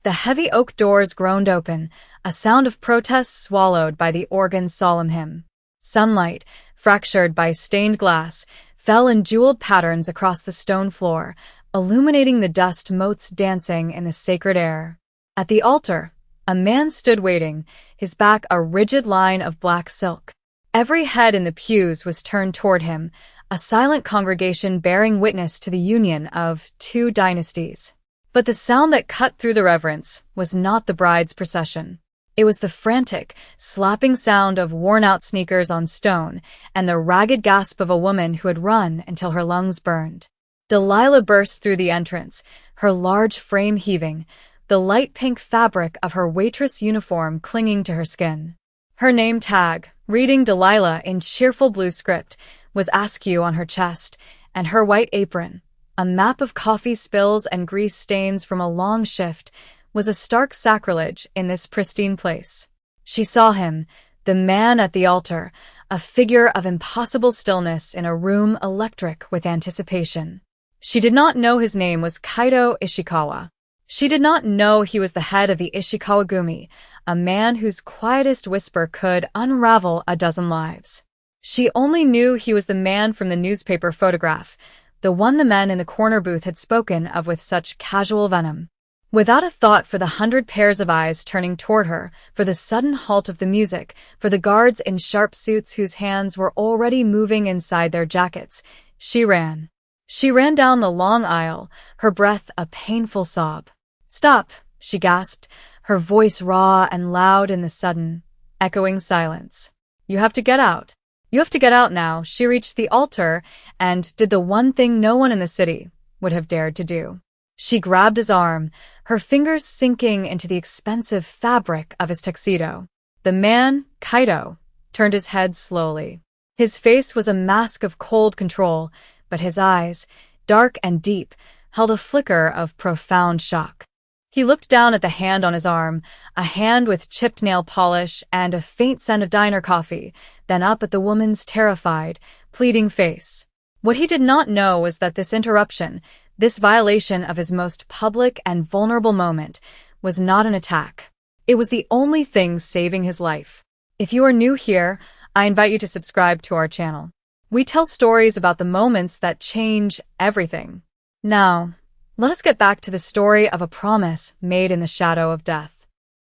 The heavy oak doors groaned open, a sound of protest swallowed by the organ's solemn hymn. Sunlight, fractured by stained glass, fell in jeweled patterns across the stone floor, illuminating the dust motes dancing in the sacred air. At the altar, a man stood waiting, his back a rigid line of black silk. Every head in the pews was turned toward him, a silent congregation bearing witness to the union of two dynasties. But the sound that cut through the reverence was not the bride's procession. It was the frantic, slapping sound of worn-out sneakers on stone and the ragged gasp of a woman who had run until her lungs burned. Delilah burst through the entrance, her large frame heaving, the light pink fabric of her waitress uniform clinging to her skin. Her name tag, reading Delilah in cheerful blue script, was askew on her chest, and her white apron, a map of coffee spills and grease stains from a long shift, was a stark sacrilege in this pristine place. She saw him, the man at the altar, a figure of impossible stillness in a room electric with anticipation. She did not know his name was Kaito Ishikawa. She did not know he was the head of the Ishikawa Gumi, a man whose quietest whisper could unravel a dozen lives. She only knew he was the man from the newspaper photograph, the one the men in the corner booth had spoken of with such casual venom. Without a thought for the 100 pairs of eyes turning toward her, for the sudden halt of the music, for the guards in sharp suits whose hands were already moving inside their jackets, she ran. She ran down the long aisle, her breath a painful sob. "Stop," she gasped, her voice raw and loud in the sudden, echoing silence. "You have to get out. You have to get out now." She reached the altar and did the one thing no one in the city would have dared to do. She grabbed his arm, her fingers sinking into the expensive fabric of his tuxedo. The man, Kaito, turned his head slowly. His face was a mask of cold control, but his eyes, dark and deep, held a flicker of profound shock. He looked down at the hand on his arm, a hand with chipped nail polish and a faint scent of diner coffee, then up at the woman's terrified, pleading face. What he did not know was that this interruption, this violation of his most public and vulnerable moment, was not an attack. It was the only thing saving his life. If you are new here, I invite you to subscribe to our channel. We tell stories about the moments that change everything. Now, let us get back to the story of a promise made in the shadow of death.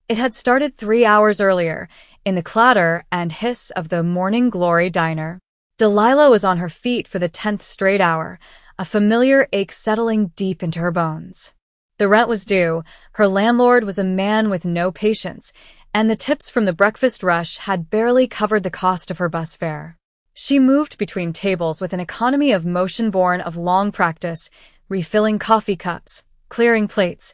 It had started 3 hours earlier, in the clatter and hiss of the Morning Glory diner. Delilah was on her feet for the 10th straight hour, a familiar ache settling deep into her bones. The rent was due, her landlord was a man with no patience, and the tips from the breakfast rush had barely covered the cost of her bus fare. She moved between tables with an economy of motion born of long practice, refilling coffee cups, clearing plates,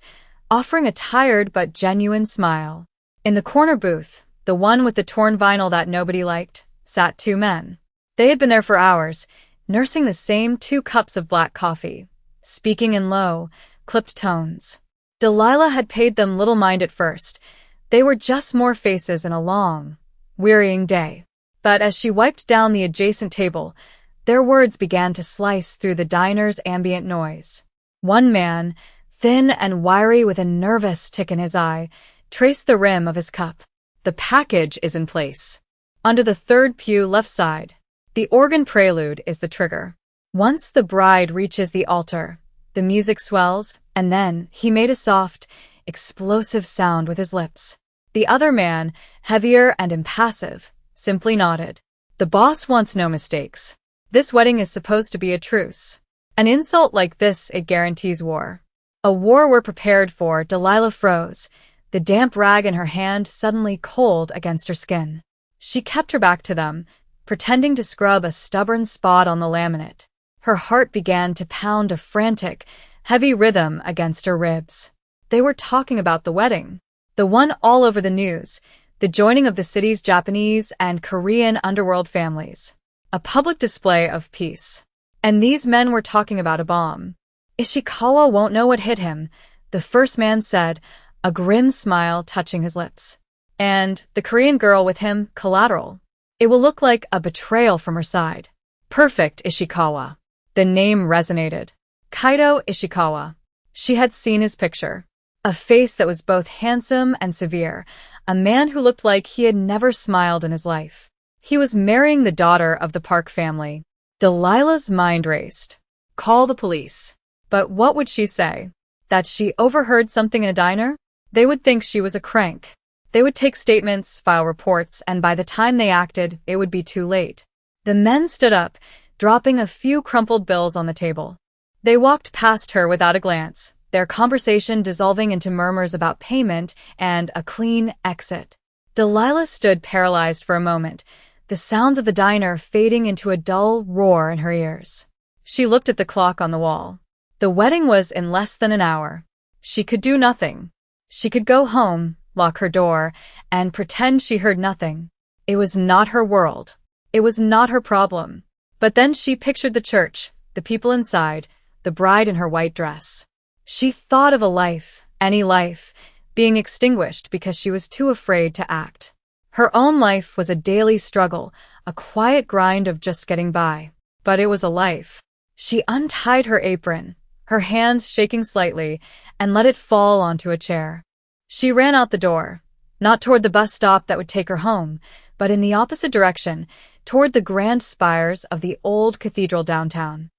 offering a tired but genuine smile. In the corner booth, the one with the torn vinyl that nobody liked, sat 2 men. They had been there for hours, nursing the same 2 cups of black coffee, speaking in low, clipped tones. Delilah had paid them little mind at first. They were just more faces in a long, wearying day. But as she wiped down the adjacent table, their words began to slice through the diner's ambient noise. One man, thin and wiry with a nervous tick in his eye, traced the rim of his cup. "The package is in place. Under the 3rd pew left side. The organ prelude is the trigger. Once the bride reaches the altar, the music swells, and then he made a soft, explosive sound with his lips. The other man, heavier and impassive, simply nodded. The boss wants no mistakes. This wedding is supposed to be a truce. An insult like this, it guarantees war. A war we're prepared for." Delilah froze, the damp rag in her hand suddenly cold against her skin. She kept her back to them, pretending to scrub a stubborn spot on the laminate. Her heart began to pound a frantic, heavy rhythm against her ribs. They were talking about the wedding. The one all over the news, the joining of the city's Japanese and Korean underworld families. A public display of peace. And these men were talking about a bomb. "Ishikawa won't know what hit him," the first man said, a grim smile touching his lips. "And the Korean girl with him, collateral. It will look like a betrayal from her side." "Perfect, Ishikawa." The name resonated. Kaito Ishikawa. She had seen his picture. A face that was both handsome and severe, a man who looked like he had never smiled in his life. He was marrying the daughter of the Park family. Delilah's mind raced. Call the police. But what would she say? That she overheard something in a diner? They would think she was a crank. They would take statements, file reports, and by the time they acted, it would be too late. The men stood up, dropping a few crumpled bills on the table. They walked past her without a glance, their conversation dissolving into murmurs about payment and a clean exit. Delilah stood paralyzed for a moment, the sounds of the diner fading into a dull roar in her ears. She looked at the clock on the wall. The wedding was in less than an hour. She could do nothing. She could go home, lock her door, and pretend she heard nothing. It was not her world. It was not her problem. But then she pictured the church, the people inside, the bride in her white dress. She thought of a life, any life, being extinguished because she was too afraid to act. Her own life was a daily struggle, a quiet grind of just getting by. But it was a life. She untied her apron, her hands shaking slightly, and let it fall onto a chair. She ran out the door, not toward the bus stop that would take her home, but in the opposite direction, toward the grand spires of the old cathedral downtown.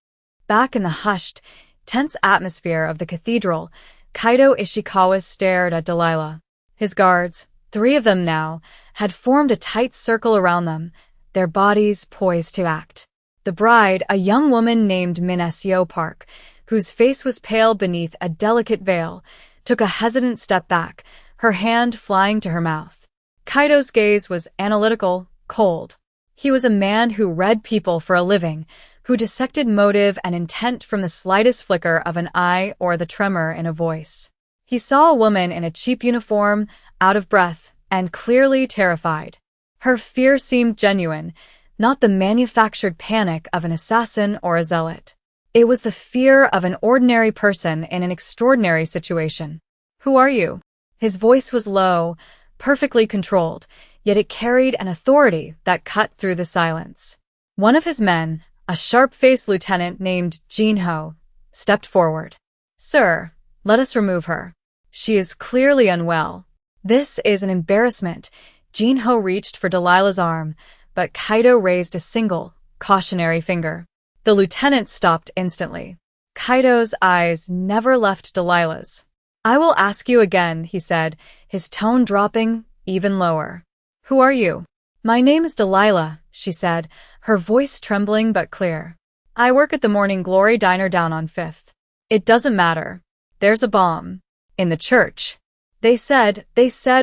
Back in the hushed, tense atmosphere of the cathedral, Kaito Ishikawa stared at Delilah. His guards, 3 of them now, had formed a tight circle around them, their bodies poised to act. The bride, a young woman named Minesio Park, whose face was pale beneath a delicate veil, took a hesitant step back, her hand flying to her mouth. Kaito's gaze was analytical, cold. He was a man who read people for a living, who dissected motive and intent from the slightest flicker of an eye or the tremor in a voice. He saw a woman in a cheap uniform, out of breath, and clearly terrified. Her fear seemed genuine, not the manufactured panic of an assassin or a zealot. It was the fear of an ordinary person in an extraordinary situation. "Who are you?" His voice was low, perfectly controlled, yet it carried an authority that cut through the silence. One of his men, a sharp-faced lieutenant named Jinho, stepped forward. "Sir, let us remove her. She is clearly unwell." "This is an embarrassment." Jinho reached for Delilah's arm, but Kaito raised a single, cautionary finger. The lieutenant stopped instantly. Kaito's eyes never left Delilah's. "I will ask you again," he said, his tone dropping even lower. "Who are you?" "My name is Delilah," she said, her voice trembling but clear. "I work at the Morning Glory diner down on 5th. It doesn't matter. There's a bomb. In the church." They said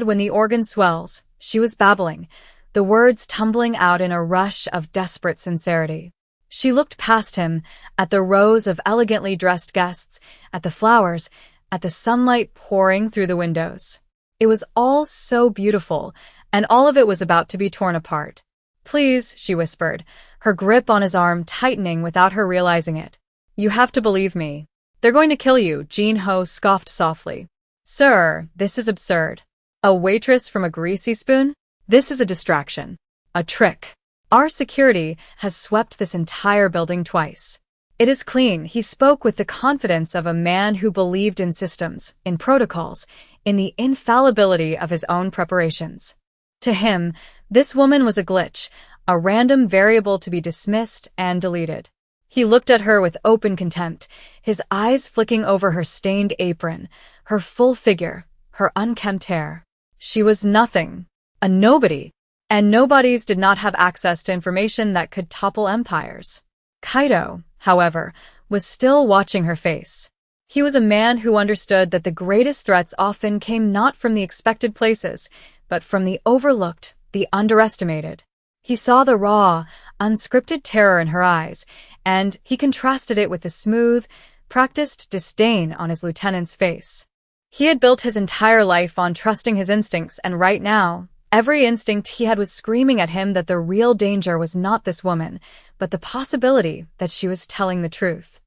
when the organ swells," she was babbling, the words tumbling out in a rush of desperate sincerity. She looked past him, at the rows of elegantly dressed guests, at the flowers, at the sunlight pouring through the windows. It was all so beautiful, and all of it was about to be torn apart. "Please," she whispered, her grip on his arm tightening without her realizing it. "You have to believe me. They're going to kill you," Jinho scoffed softly. "Sir, this is absurd. A waitress from a greasy spoon? This is a distraction. A trick. Our security has swept this entire building twice. It is clean." He spoke with the confidence of a man who believed in systems, in protocols, in the infallibility of his own preparations. To him, this woman was a glitch, a random variable to be dismissed and deleted. He looked at her with open contempt, his eyes flicking over her stained apron, her full figure, her unkempt hair. She was nothing, a nobody, and nobodies did not have access to information that could topple empires. Kaito, however, was still watching her face. He was a man who understood that the greatest threats often came not from the expected places, but from the overlooked, the underestimated. He saw the raw, unscripted terror in her eyes, and he contrasted it with the smooth, practiced disdain on his lieutenant's face. He had built his entire life on trusting his instincts, and right now, every instinct he had was screaming at him that the real danger was not this woman, but the possibility that she was telling the truth.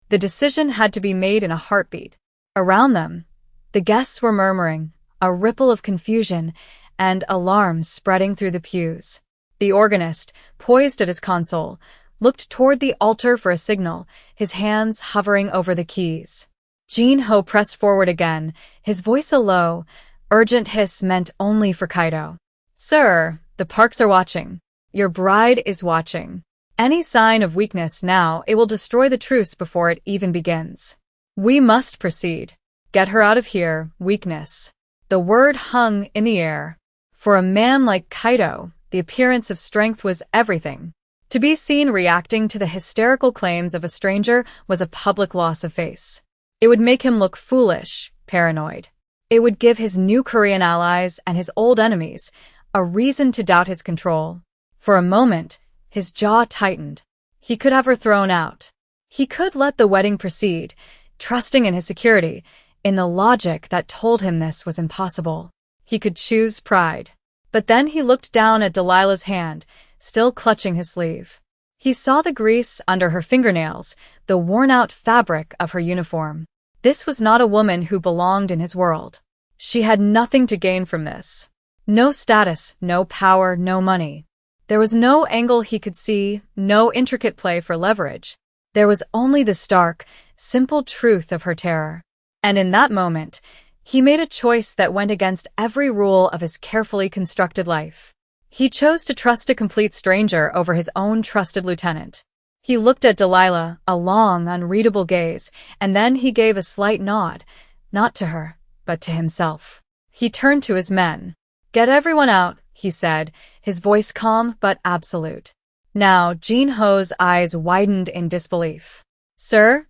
The decision had to be made in a heartbeat. Around them, the guests were murmuring, a ripple of confusion, and alarm spreading through the pews. The organist, poised at his console, looked toward the altar for a signal, his hands hovering over the keys. Jin-ho pressed forward again, his voice a low, urgent hiss meant only for Kaido. Sir, the parks are watching. Your bride is watching. Any sign of weakness now, it will destroy the truce before it even begins. We must proceed. Get her out of here, weakness. The word hung in the air. For a man like Kaido, the appearance of strength was everything. To be seen reacting to the hysterical claims of a stranger was a public loss of face. It would make him look foolish, paranoid. It would give his new Korean allies and his old enemies a reason to doubt his control. For a moment, his jaw tightened. He could have her thrown out. He could let the wedding proceed, trusting in his security, in the logic that told him this was impossible. He could choose pride. But then he looked down at Delilah's hand, still clutching his sleeve. He saw the grease under her fingernails, the worn-out fabric of her uniform. This was not a woman who belonged in his world. She had nothing to gain from this. No status, no power, no money. There was no angle he could see, no intricate play for leverage. There was only the stark, simple truth of her terror. And in that moment, he made a choice that went against every rule of his carefully constructed life. He chose to trust a complete stranger over his own trusted lieutenant. He looked at Delilah, a long, unreadable gaze, and then he gave a slight nod, not to her, but to himself. He turned to his men. Get everyone out, he said, his voice calm but absolute. Now, Jin-ho's eyes widened in disbelief. Sir?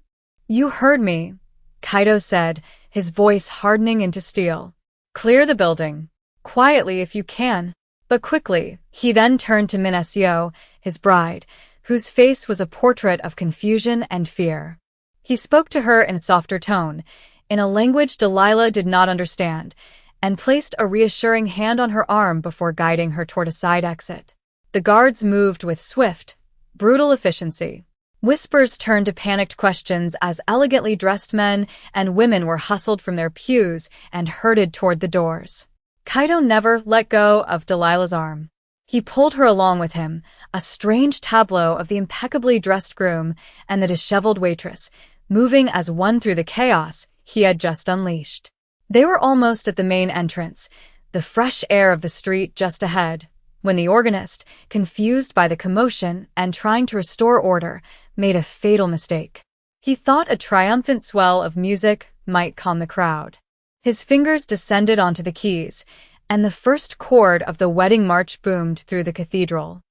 You heard me, Kaido said, his voice hardening into steel. Clear the building. Quietly if you can, but quickly. He then turned to Minasio, his bride, whose face was a portrait of confusion and fear. He spoke to her in a softer tone, in a language Delilah did not understand, and placed a reassuring hand on her arm before guiding her toward a side exit. The guards moved with swift, brutal efficiency. Whispers turned to panicked questions as elegantly dressed men and women were hustled from their pews and herded toward the doors. Kaido never let go of Delilah's arm. He pulled her along with him, a strange tableau of the impeccably dressed groom and the disheveled waitress, moving as one through the chaos he had just unleashed. They were almost at the main entrance, the fresh air of the street just ahead, when the organist, confused by the commotion and trying to restore order, made a fatal mistake. He thought a triumphant swell of music might calm the crowd. His fingers descended onto the keys, and the first chord of the wedding march boomed through the cathedral.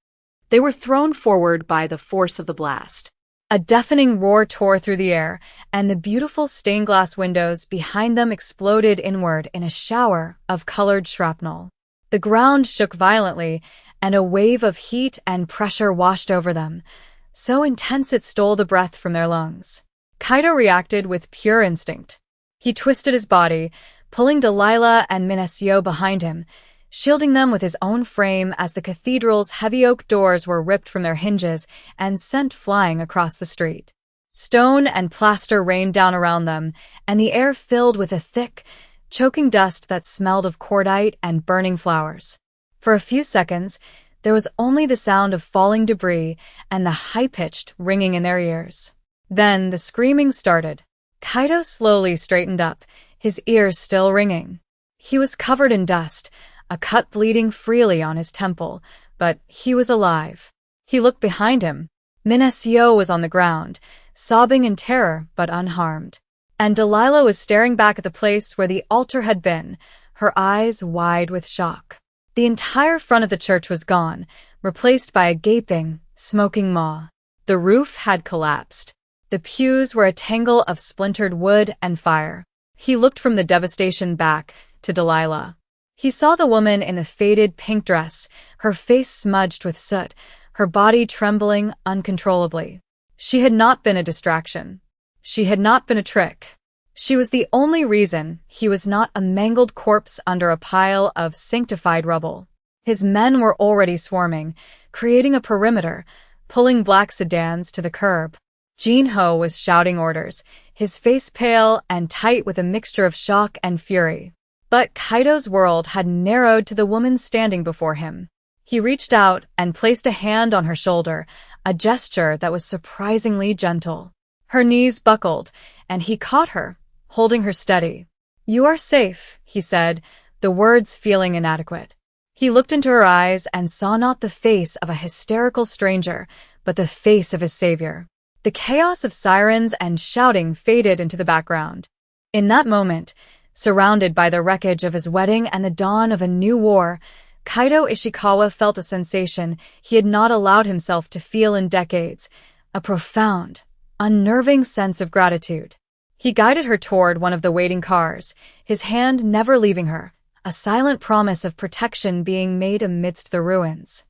They were thrown forward by the force of the blast. A deafening roar tore through the air, and the beautiful stained-glass windows behind them exploded inward in a shower of colored shrapnel. The ground shook violently, and a wave of heat and pressure washed over them, so intense it stole the breath from their lungs. Kaido reacted with pure instinct. He twisted his body, pulling Delilah and Minasio behind him, shielding them with his own frame as the cathedral's heavy oak doors were ripped from their hinges and sent flying across the street. Stone and plaster rained down around them, and the air filled with a thick, choking dust that smelled of cordite and burning flowers. For a few seconds, there was only the sound of falling debris and the high-pitched ringing in their ears. Then the screaming started. Kaido slowly straightened up, his ears still ringing. He was covered in dust, a cut bleeding freely on his temple, but he was alive. He looked behind him. Minasio was on the ground, sobbing in terror but unharmed. And Delilah was staring back at the place where the altar had been, her eyes wide with shock. The entire front of the church was gone, replaced by a gaping, smoking maw. The roof had collapsed. The pews were a tangle of splintered wood and fire. He looked from the devastation back to Delilah. He saw the woman in the faded pink dress, her face smudged with soot, her body trembling uncontrollably. She had not been a distraction. She had not been a trick. She was the only reason he was not a mangled corpse under a pile of sanctified rubble. His men were already swarming, creating a perimeter, pulling black sedans to the curb. Jin-ho was shouting orders, his face pale and tight with a mixture of shock and fury. But Kaido's world had narrowed to the woman standing before him. He reached out and placed a hand on her shoulder, a gesture that was surprisingly gentle. Her knees buckled, and he caught her, holding her steady. "You are safe," he said, the words feeling inadequate. He looked into her eyes and saw not the face of a hysterical stranger, but the face of his savior. The chaos of sirens and shouting faded into the background. In that moment, surrounded by the wreckage of his wedding and the dawn of a new war, Kaito Ishikawa felt a sensation he had not allowed himself to feel in decades, a profound, unnerving sense of gratitude. He guided her toward one of the waiting cars, his hand never leaving her, a silent promise of protection being made amidst the ruins.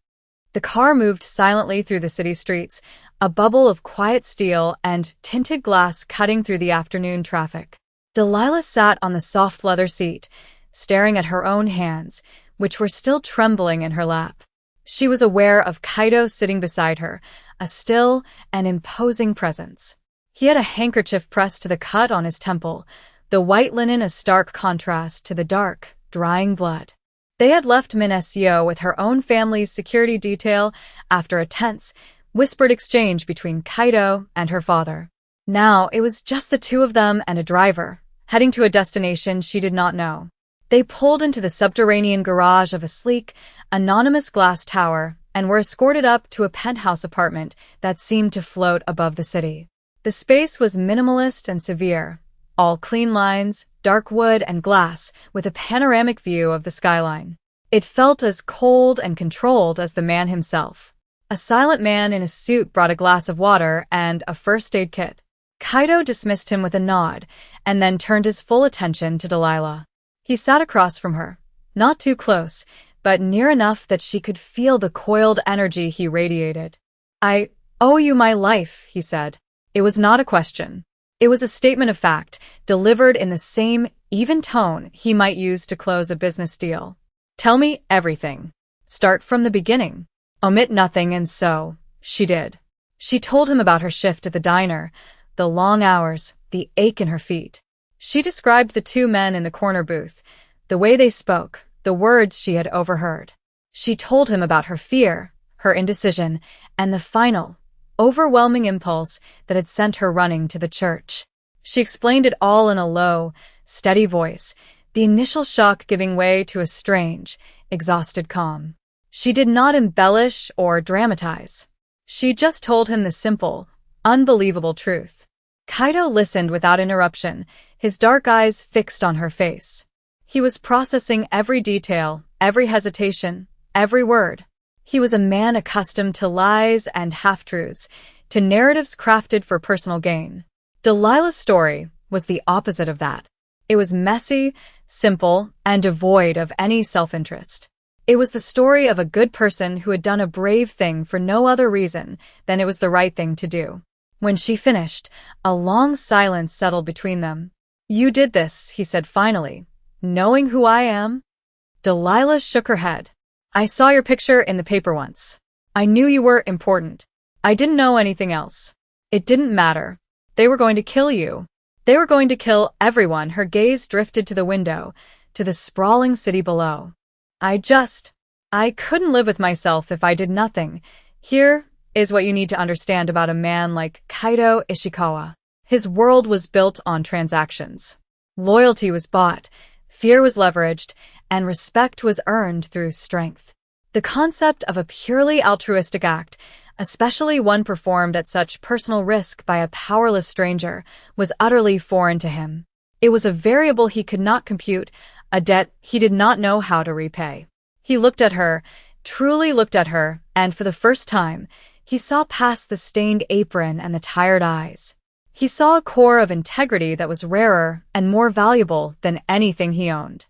The car moved silently through the city streets, a bubble of quiet steel and tinted glass cutting through the afternoon traffic. Delilah sat on the soft leather seat, staring at her own hands, which were still trembling in her lap. She was aware of Kaito sitting beside her, a still and imposing presence. He had a handkerchief pressed to the cut on his temple, the white linen a stark contrast to the dark, drying blood. They had left Minnesio with her own family's security detail after a tense, whispered exchange between Kaito and her father. Now it was just the two of them and a driver, heading to a destination she did not know. They pulled into the subterranean garage of a sleek, anonymous glass tower and were escorted up to a penthouse apartment that seemed to float above the city. The space was minimalist and severe, all clean lines, dark wood, and glass, with a panoramic view of the skyline. It felt as cold and controlled as the man himself. A silent man in a suit brought a glass of water and a first aid kit. Kaito dismissed him with a nod, and then turned his full attention to Delilah. He sat across from her, not too close, but near enough that she could feel the coiled energy he radiated. "I owe you my life," he said. It was not a question. It was a statement of fact, delivered in the same, even tone he might use to close a business deal. "Tell me everything. Start from the beginning. Omit nothing," and so, she did. She told him about her shift at the diner, the long hours, the ache in her feet. She described the two men in the corner booth, the way they spoke, the words she had overheard. She told him about her fear, her indecision, and the final, overwhelming impulse that had sent her running to the church. She explained it all in a low, steady voice, the initial shock giving way to a strange, exhausted calm. She did not embellish or dramatize. She just told him the simple, unbelievable truth. Kaito listened without interruption, his dark eyes fixed on her face. He was processing every detail, every hesitation, every word. He was a man accustomed to lies and half-truths, to narratives crafted for personal gain. Delilah's story was the opposite of that. It was messy, simple, and devoid of any self-interest. It was the story of a good person who had done a brave thing for no other reason than it was the right thing to do. When she finished, a long silence settled between them. "You did this," he said finally, "knowing who I am?" Delilah shook her head. "I saw your picture in the paper once. I knew you were important. I didn't know anything else. It didn't matter. They were going to kill you. They were going to kill everyone." Her gaze drifted to the window, to the sprawling city below. I couldn't live with myself if I did nothing. Here is what you need to understand about a man like Kaito Ishikawa. His world was built on transactions. Loyalty was bought, fear was leveraged, and respect was earned through strength. The concept of a purely altruistic act, especially one performed at such personal risk by a powerless stranger, was utterly foreign to him. It was a variable he could not compute, a debt he did not know how to repay. He looked at her, truly looked at her, and for the first time, he saw past the stained apron and the tired eyes. He saw a core of integrity that was rarer and more valuable than anything he owned.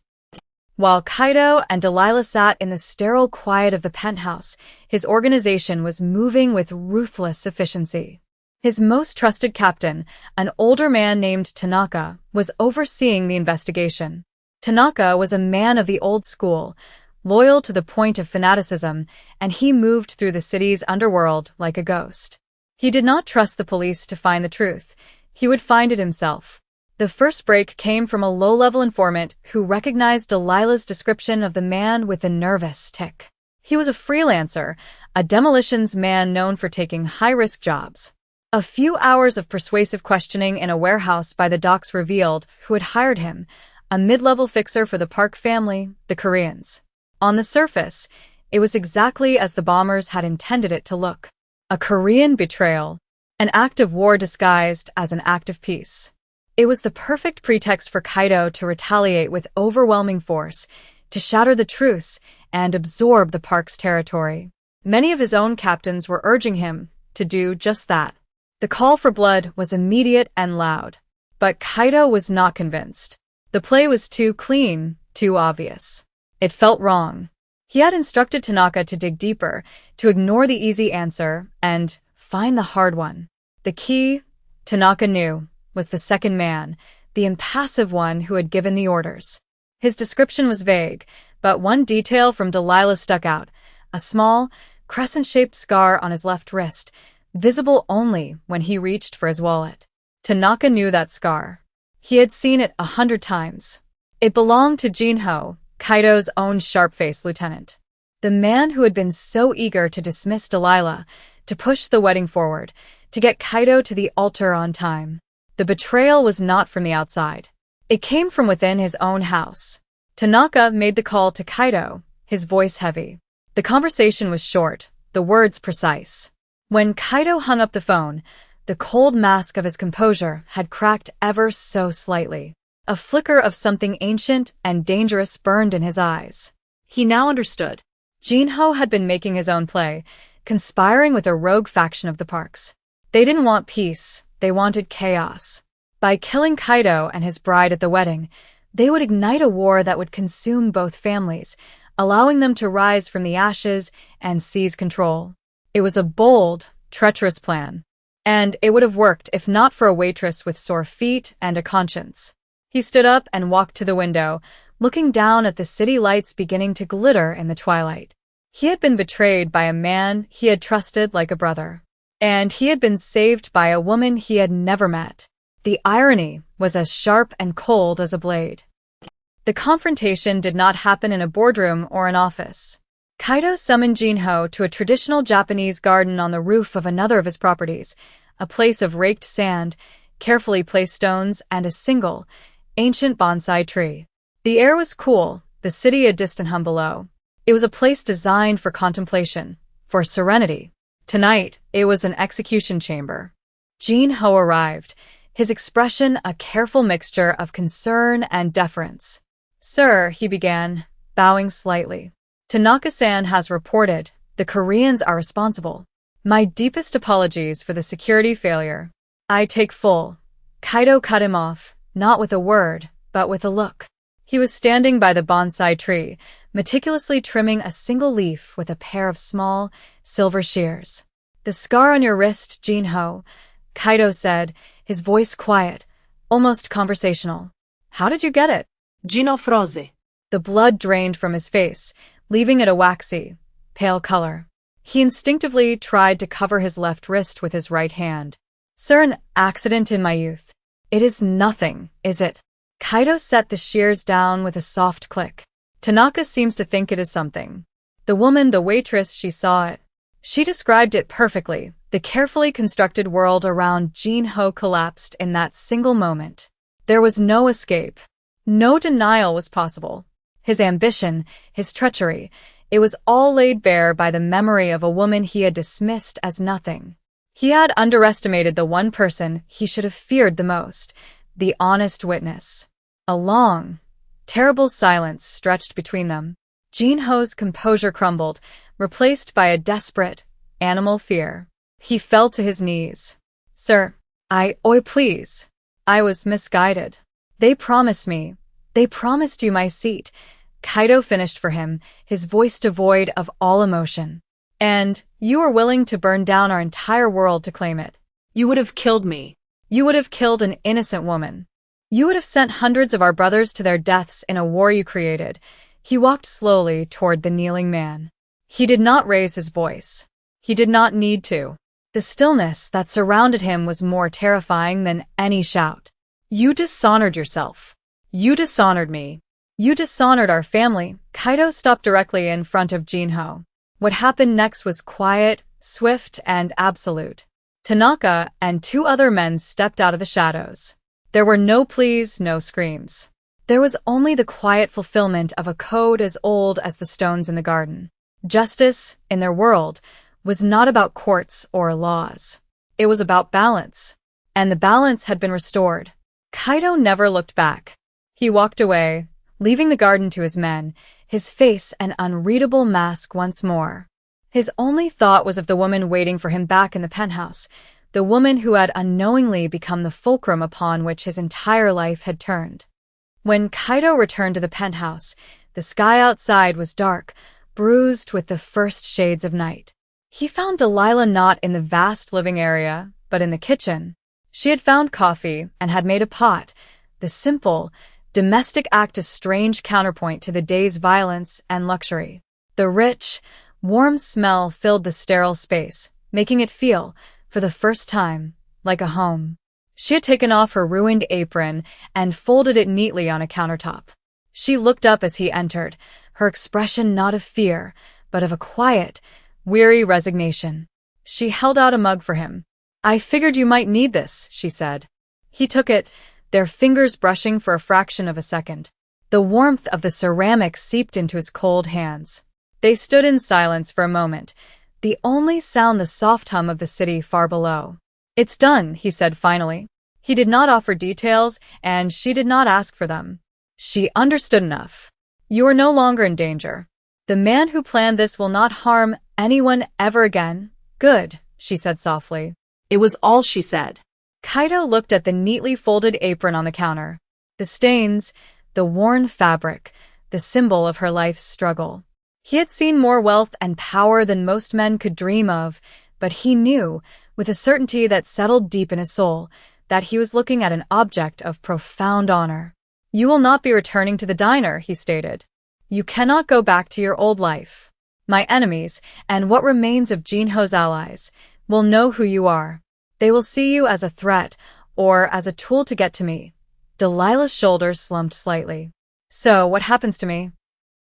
While Kaito and Delilah sat in the sterile quiet of the penthouse, his organization was moving with ruthless efficiency. His most trusted captain, an older man named Tanaka, was overseeing the investigation. Tanaka was a man of the old school, loyal to the point of fanaticism, and he moved through the city's underworld like a ghost. He did not trust the police to find the truth. He would find it himself. The first break came from a low-level informant who recognized Delilah's description of the man with the nervous tic. He was a freelancer, a demolitions man known for taking high-risk jobs. A few hours of persuasive questioning in a warehouse by the docks revealed who had hired him, a mid-level fixer for the Park family, the Koreans. On the surface, it was exactly as the bombers had intended it to look. A Korean betrayal, an act of war disguised as an act of peace. It was the perfect pretext for Kaido to retaliate with overwhelming force, to shatter the truce and absorb the Park's territory. Many of his own captains were urging him to do just that. The call for blood was immediate and loud. But Kaido was not convinced. The play was too clean, too obvious. It felt wrong. He had instructed Tanaka to dig deeper, to ignore the easy answer, and find the hard one. The key, Tanaka knew, was the second man, the impassive one who had given the orders. His description was vague, but one detail from Delilah stuck out, a small, crescent-shaped scar on his left wrist, visible only when he reached for his wallet. Tanaka knew that scar. He had seen it 100 times. It belonged to Jinho, Kaido's own sharp-faced lieutenant. The man who had been so eager to dismiss Delilah, to push the wedding forward, to get Kaido to the altar on time. The betrayal was not from the outside. It came from within his own house. Tanaka made the call to Kaido, his voice heavy. The conversation was short, the words precise. When Kaido hung up the phone, the cold mask of his composure had cracked ever so slightly. A flicker of something ancient and dangerous burned in his eyes. He now understood. Jinho had been making his own play, conspiring with a rogue faction of the Parks. They didn't want peace, they wanted chaos. By killing Kaido and his bride at the wedding, they would ignite a war that would consume both families, allowing them to rise from the ashes and seize control. It was a bold, treacherous plan. And it would have worked if not for a waitress with sore feet and a conscience. He stood up and walked to the window, looking down at the city lights beginning to glitter in the twilight. He had been betrayed by a man he had trusted like a brother. And he had been saved by a woman he had never met. The irony was as sharp and cold as a blade. The confrontation did not happen in a boardroom or an office. Kaido summoned Jinho to a traditional Japanese garden on the roof of another of his properties, a place of raked sand, carefully placed stones, and a single, ancient bonsai tree. The air was cool, the city a distant hum below. It was a place designed for contemplation, for serenity. Tonight, it was an execution chamber. Jinho arrived, his expression a careful mixture of concern and deference. "Sir," he began, bowing slightly. "Tanaka-san has reported. The Koreans are responsible. My deepest apologies for the security failure. I take full." Kaido cut him off, not with a word, but with a look. He was standing by the bonsai tree, meticulously trimming a single leaf with a pair of small, silver shears. "The scar on your wrist, Jinho," Kaido said, his voice quiet, almost conversational. "How did you get it?" Jinho froze. The blood drained from his face, leaving it a waxy, pale color. He instinctively tried to cover his left wrist with his right hand. "Sir, an accident in my youth. It is nothing, is it?" Kaido set the shears down with a soft click. "Tanaka seems to think it is something. The woman, the waitress, she saw it. She described it perfectly. The carefully constructed world around Jinho collapsed in that single moment. There was no escape. No denial was possible. His ambition, his treachery, it was all laid bare by the memory of a woman he had dismissed as nothing. He had underestimated the one person he should have feared the most, the honest witness. A long, terrible silence stretched between them. Jinho's composure crumbled, replaced by a desperate, animal fear. He fell to his knees. "Sir, please. I was misguided. They promised you my seat." Kaido finished for him, his voice devoid of all emotion. "And you were willing to burn down our entire world to claim it. You would have killed me. You would have killed an innocent woman. You would have sent hundreds of our brothers to their deaths in a war you created." He walked slowly toward the kneeling man. He did not raise his voice. He did not need to. The stillness that surrounded him was more terrifying than any shout. "You dishonored yourself. You dishonored me. You dishonored our family." Kaido stopped directly in front of Jinho. What happened next was quiet, swift, and absolute. Tanaka and two other men stepped out of the shadows. There were no pleas, no screams. There was only the quiet fulfillment of a code as old as the stones in the garden. Justice, in their world, was not about courts or laws. It was about balance. And the balance had been restored. Kaido never looked back. He walked away, leaving the garden to his men, his face an unreadable mask once more. His only thought was of the woman waiting for him back in the penthouse, the woman who had unknowingly become the fulcrum upon which his entire life had turned. When Kaido returned to the penthouse, the sky outside was dark, bruised with the first shades of night. He found Delilah not in the vast living area, but in the kitchen. She had found coffee and had made a pot, the simple, domestic act a strange counterpoint to the day's violence and luxury. The rich, warm smell filled the sterile space, making it feel, for the first time, like a home. She had taken off her ruined apron and folded it neatly on a countertop. She looked up as he entered, her expression not of fear, but of a quiet, weary resignation. She held out a mug for him. "I figured you might need this," she said. He took it, their fingers brushing for a fraction of a second. The warmth of the ceramic seeped into his cold hands. They stood in silence for a moment, the only sound the soft hum of the city far below. "It's done," he said finally. He did not offer details, and she did not ask for them. She understood enough. "You are no longer in danger. The man who planned this will not harm anyone ever again." "Good," she said softly. It was all she said. Kaido looked at the neatly folded apron on the counter. The stains, the worn fabric, the symbol of her life's struggle. He had seen more wealth and power than most men could dream of, but he knew, with a certainty that settled deep in his soul, that he was looking at an object of profound honor. "You will not be returning to the diner," he stated. "You cannot go back to your old life. My enemies, and what remains of Jinho's allies, will know who you are. They will see you as a threat, or as a tool to get to me." Delilah's shoulders slumped slightly. "So, what happens to me?"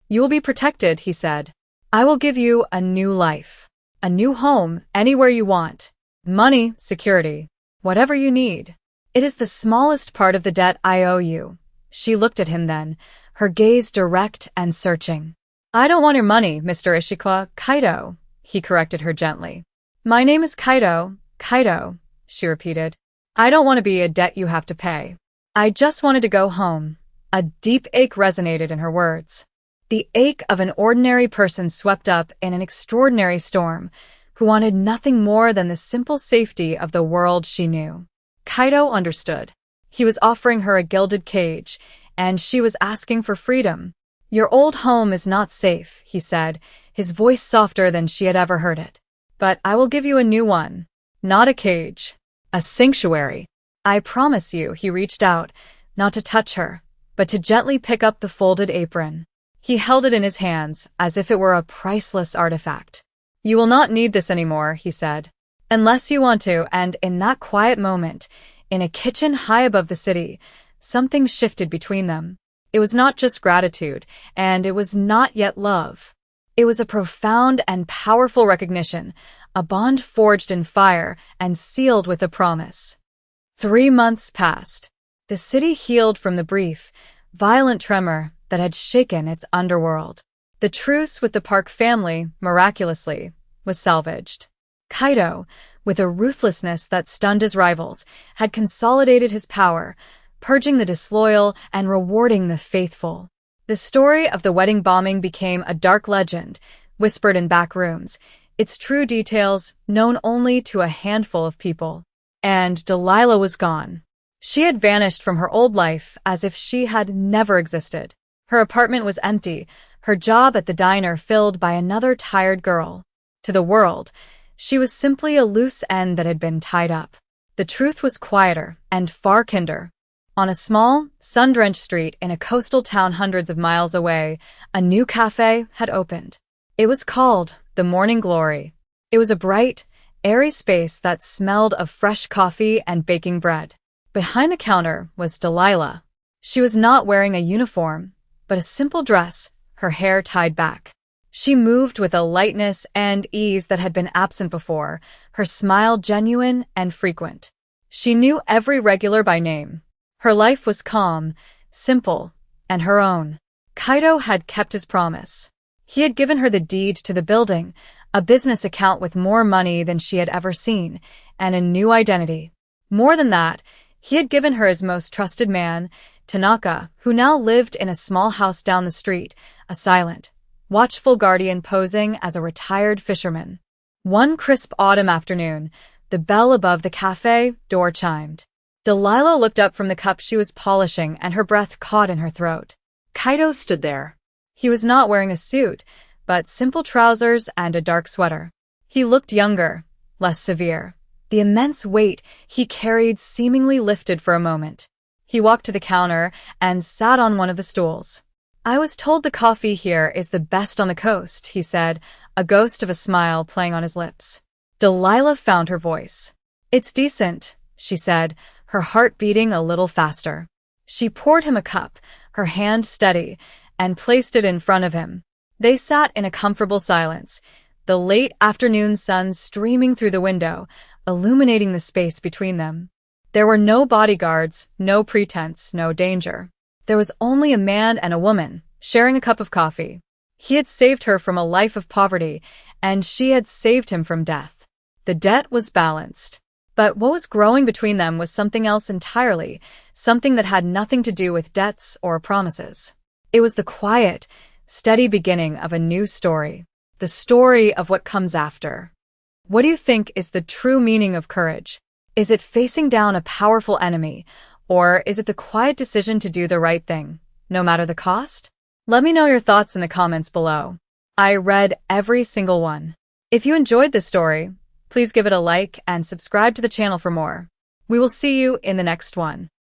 "You will be protected," he said. "I will give you a new life. A new home, anywhere you want. Money, security, whatever you need. It is the smallest part of the debt I owe you." She looked at him then, her gaze direct and searching. "I don't want your money, Mr. Ishikawa, Kaido," he corrected her gently. "My name is Kaido, Kaido," she repeated. "I don't want to be a debt you have to pay. I just wanted to go home." A deep ache resonated in her words. The ache of an ordinary person swept up in an extraordinary storm, who wanted nothing more than the simple safety of the world she knew. Kaido understood. He was offering her a gilded cage, and she was asking for freedom. "Your old home is not safe," he said, his voice softer than she had ever heard it. "But I will give you a new one. Not a cage. A sanctuary. I promise you." He reached out, not to touch her, but to gently pick up the folded apron. He held it in his hands, as if it were a priceless artifact. "You will not need this anymore," he said. "Unless you want to," and in that quiet moment, in a kitchen high above the city, something shifted between them. It was not just gratitude, and it was not yet love. It was a profound and powerful recognition, a bond forged in fire and sealed with a promise. 3 months passed. The city healed from the brief, violent tremor that had shaken its underworld. The truce with the Park family, miraculously, was salvaged. Kaido, with a ruthlessness that stunned his rivals, had consolidated his power, purging the disloyal and rewarding the faithful. The story of the wedding bombing became a dark legend, whispered in back rooms, its true details known only to a handful of people. And Delilah was gone. She had vanished from her old life as if she had never existed. Her apartment was empty, her job at the diner filled by another tired girl. To the world, she was simply a loose end that had been tied up. The truth was quieter and far kinder. On a small, sun-drenched street in a coastal town hundreds of miles away, a new cafe had opened. It was called The Morning Glory. It was a bright, airy space that smelled of fresh coffee and baking bread. Behind the counter was Delilah. She was not wearing a uniform, but a simple dress, her hair tied back. She moved with a lightness and ease that had been absent before, her smile genuine and frequent. She knew every regular by name. Her life was calm, simple, and her own. Kaido had kept his promise. He had given her the deed to the building, a business account with more money than she had ever seen, and a new identity. More than that, he had given her his most trusted man, Tanaka, who now lived in a small house down the street, a silent, watchful guardian posing as a retired fisherman. One crisp autumn afternoon, the bell above the cafe door chimed. Delilah looked up from the cup she was polishing and her breath caught in her throat. Kaido stood there. He was not wearing a suit, but simple trousers and a dark sweater. He looked younger, less severe. The immense weight he carried seemingly lifted for a moment. He walked to the counter and sat on one of the stools. "I was told the coffee here is the best on the coast," he said, a ghost of a smile playing on his lips. Delilah found her voice. "It's decent," she said, her heart beating a little faster. She poured him a cup, her hand steady, and placed it in front of him. They sat in a comfortable silence, the late afternoon sun streaming through the window, illuminating the space between them. There were no bodyguards, no pretense, no danger. There was only a man and a woman, sharing a cup of coffee. He had saved her from a life of poverty, and she had saved him from death. The debt was balanced. But what was growing between them was something else entirely, something that had nothing to do with debts or promises. It was the quiet, steady beginning of a new story. The story of what comes after. What do you think is the true meaning of courage? Is it facing down a powerful enemy, or is it the quiet decision to do the right thing, no matter the cost? Let me know your thoughts in the comments below. I read every single one. If you enjoyed this story, please give it a like and subscribe to the channel for more. We will see you in the next one.